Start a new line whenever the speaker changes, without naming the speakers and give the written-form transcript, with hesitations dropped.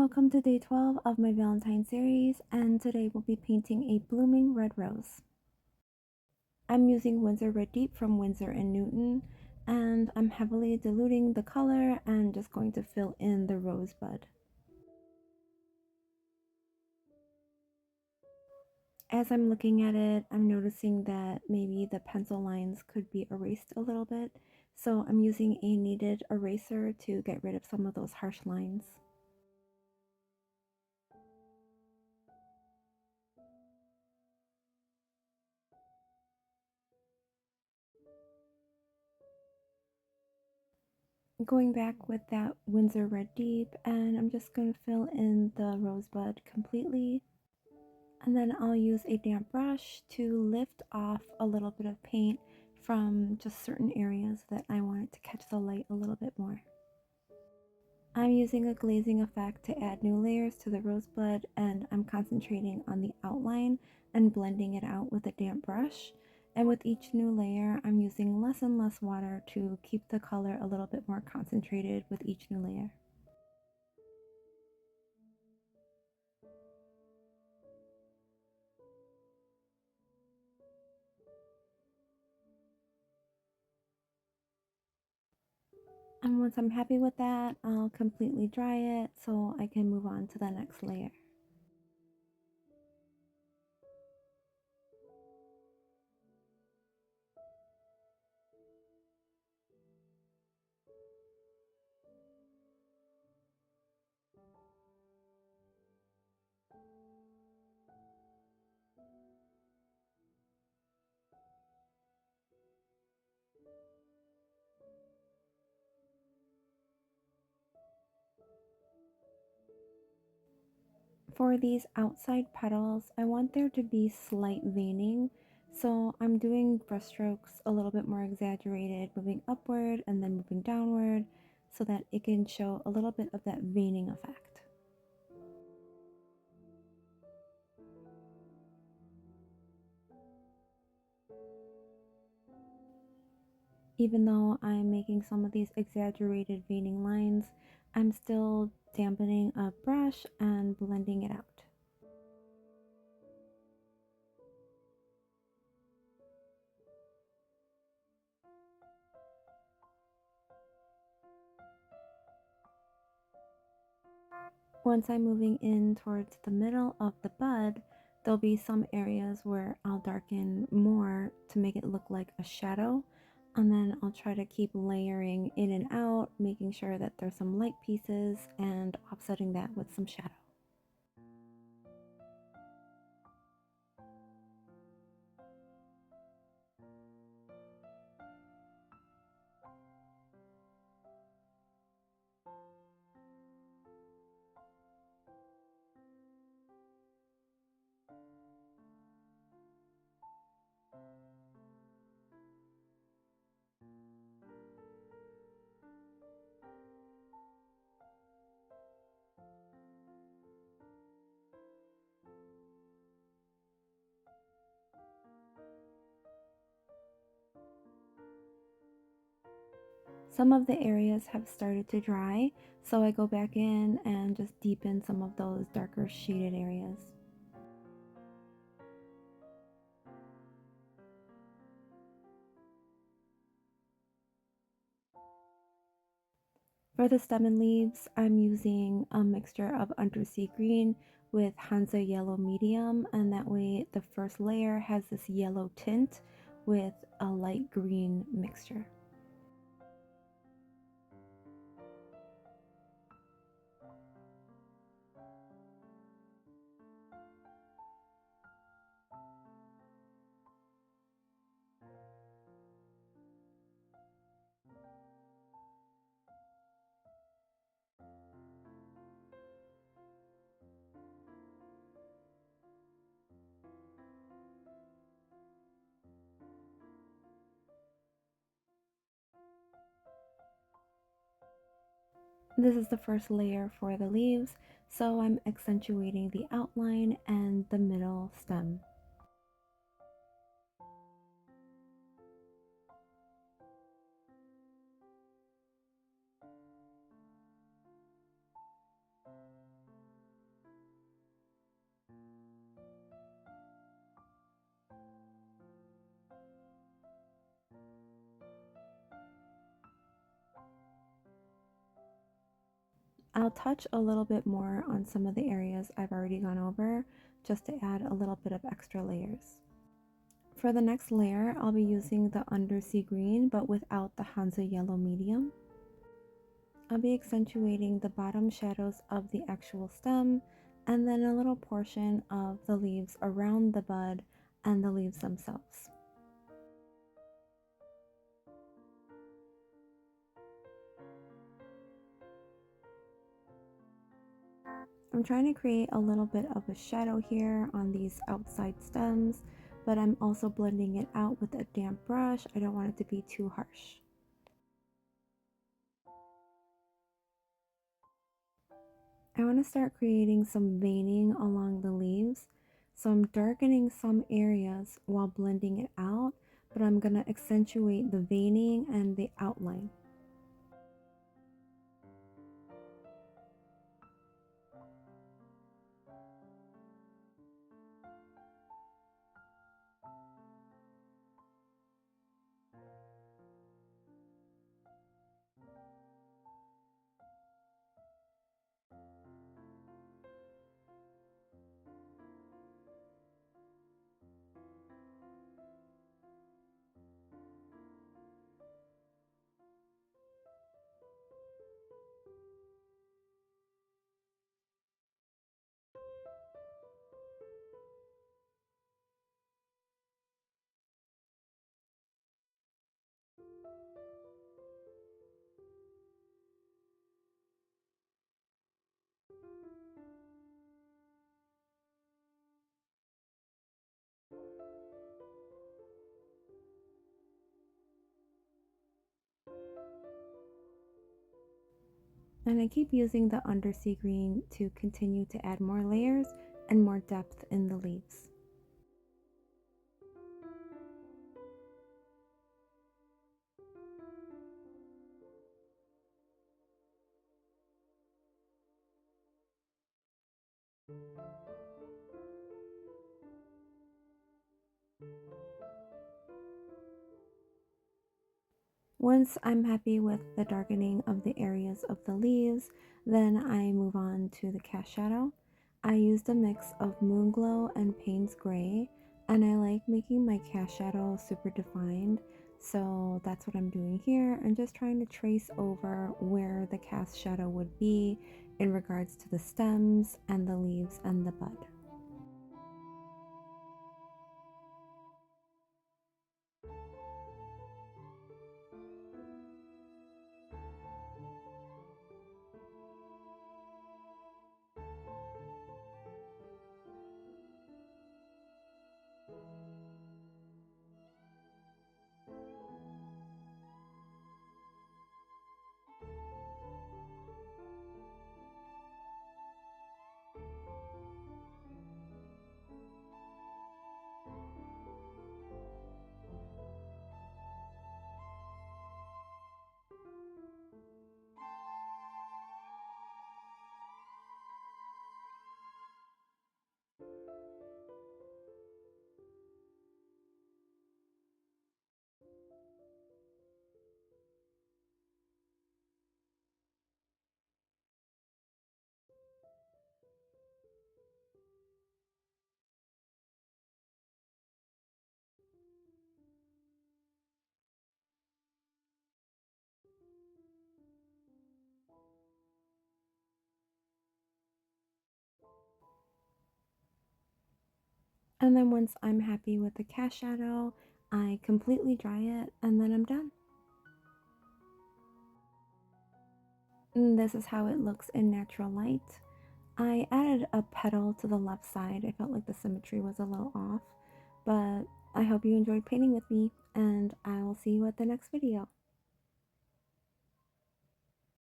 Welcome to day 12 of my Valentine series, and today we'll be painting a blooming red rose. I'm using Winsor Red Deep from Winsor & Newton, and I'm heavily diluting the color and just going to fill in the rosebud. As I'm looking at it, I'm noticing that maybe the pencil lines could be erased a little bit, so I'm using a kneaded eraser to get rid of some of those harsh lines. Going back with that Winsor Red Deep, and I'm just going to fill in the rosebud completely, and then I'll use a damp brush to lift off a little bit of paint from just certain areas that I want it to catch the light a little bit more. I'm using a glazing effect to add new layers to the rosebud, and I'm concentrating on the outline and blending it out with a damp brush. And with each new layer, I'm using less and less water to keep the color a little bit more concentrated with each new layer. And once I'm happy with that, I'll completely dry it so I can move on to the next layer. For these outside petals, I want there to be slight veining, so I'm doing brush strokes a little bit more exaggerated, moving upward and then moving downward so that it can show a little bit of that veining effect. Even though I'm making some of these exaggerated veining lines, I'm still dampening a brush and blending it out. Once I'm moving in towards the middle of the bud, there'll be some areas where I'll darken more to make it look like a shadow, and then I'll try to keep layering in and out, making sure that there's some light pieces and offsetting that with some shadow. Some of the areas have started to dry, so I go back in and just deepen some of those darker shaded areas. For the stem and leaves, I'm using a mixture of undersea green with Hansa yellow medium, and that way the first layer has this yellow tint with a light green mixture. This is the first layer for the leaves, so I'm accentuating the outline and the middle stem. I'll touch a little bit more on some of the areas I've already gone over just to add a little bit of extra layers. For the next layer, I'll be using the undersea green but without the Hansa yellow medium. I'll be accentuating the bottom shadows of the actual stem and then a little portion of the leaves around the bud and the leaves themselves. I'm trying to create a little bit of a shadow here on these outside stems, but I'm also blending it out with a damp brush. I don't want it to be too harsh. I want to start creating some veining along the leaves. So I'm darkening some areas while blending it out, but I'm going to accentuate the veining and the outline. And I keep using the undersea green to continue to add more layers and more depth in the leaves. Once I'm happy with the darkening of the areas of the leaves, then I move on to the cast shadow. I used a mix of Moonglow and Payne's Gray, and I like making my cast shadow super defined, so that's what I'm doing here. I'm just trying to trace over where the cast shadow would be in regards to the stems and the leaves and the bud. And then once I'm happy with the cast shadow, I completely dry it and then I'm done. And this is how it looks in natural light. I added a petal to the left side. I felt like the symmetry was a little off, but I hope you enjoyed painting with me, and I will see you at the next video.